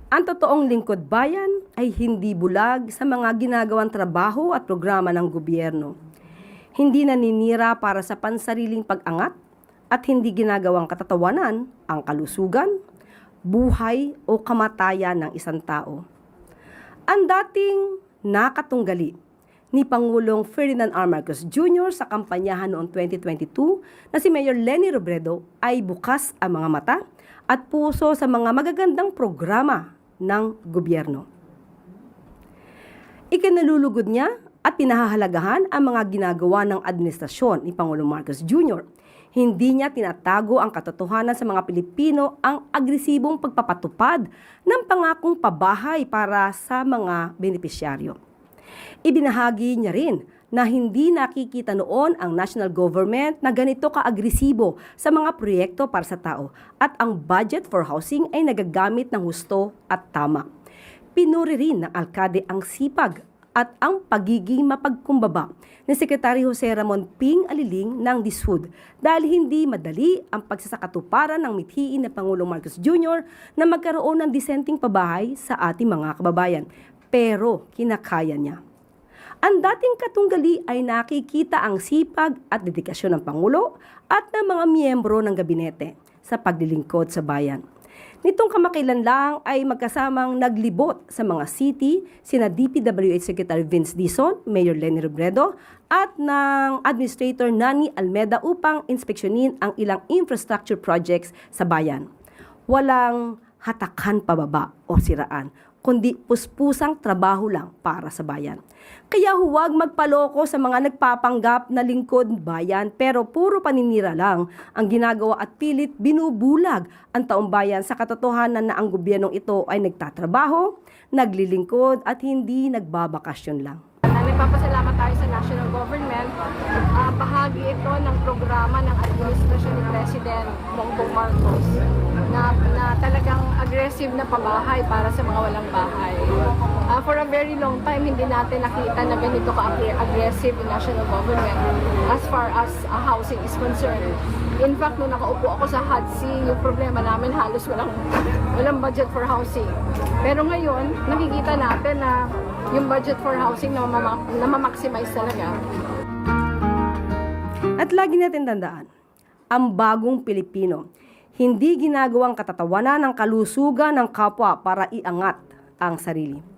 Ang totoong lingkod bayan ay hindi bulag sa mga ginagawang trabaho at programa ng gobyerno. Hindi naninira para sa pansariling pag-angat at hindi ginagawang katatawanan ang kalusugan, buhay o kamatayan ng isang tao. Ang dating nakatunggali ni Pangulong Ferdinand R. Marcos Jr. sa kampanyahan noong 2022 na si Mayor Leni Robredo ay bukas ang mga mata at puso sa mga magagandang programa ng gobyerno. Ikinalulugod niya at pinahahalagahan ang mga ginagawa ng administrasyon ni Pangulong Marcos Jr. Hindi niya tinatago ang katotohanan sa mga Pilipino ang agresibong pagpapatupad ng pangakong pabahay para sa mga benepisyaryo. Ibinahagi niya rin na hindi nakikita noon ang national government na ganito ka-agresibo sa mga proyekto para sa tao at ang budget for housing ay nagagamit ng husto at tama. Pinuri rin ng alkade ang sipag at ang pagiging mapagkumbaba ni Secretary Jose Ramon Ping Aliling ng DSUD dahil hindi madali ang pagsasakatuparan ng mithiin na Pangulong Marcos Jr. na magkaroon ng disenteng pabahay sa ating mga kababayan. Pero kinakaya niya. Ang dating katunggali ay nakikita ang sipag at dedikasyon ng Pangulo at ng mga miyembro ng gabinete sa paglilingkod sa bayan. Nitong kamakailan lang ay magkasamang naglibot sa mga city sina DPWH Secretary Vince Dizon, Mayor Leni Robredo at ng Administrator Nani Almeda upang inspeksyonin ang ilang infrastructure projects sa bayan. Walang hatakan pababa o siraan, kundi puspusang trabaho lang para sa bayan. Kaya huwag magpaloko sa mga nagpapanggap na lingkod bayan pero puro paninira lang ang ginagawa at pilit binubulag ang taong bayan sa katotohanan na ang gobyernong ito ay nagtatrabaho, naglilingkod at hindi nagbabakasyon lang. Nagpapasalamat tayo sa national government. Bahagi ito ng programa ng administrasyon ni President Bongbong Marcos na talagang aggressive na pabahay para sa mga walang bahay. For a very long time, hindi natin nakita na ganito ka-aggressive yung national government as far as housing is concerned. In fact, nung nakaupo ako sa HUD-C, yung problema namin halos walang budget for housing. Pero ngayon, nakikita natin na yung budget for housing na mamaximize talaga. At lagi natin tandaan, ang bagong Pilipino, hindi ginagawang katatawanan ng kalusugan ng kapwa para iangat ang sarili.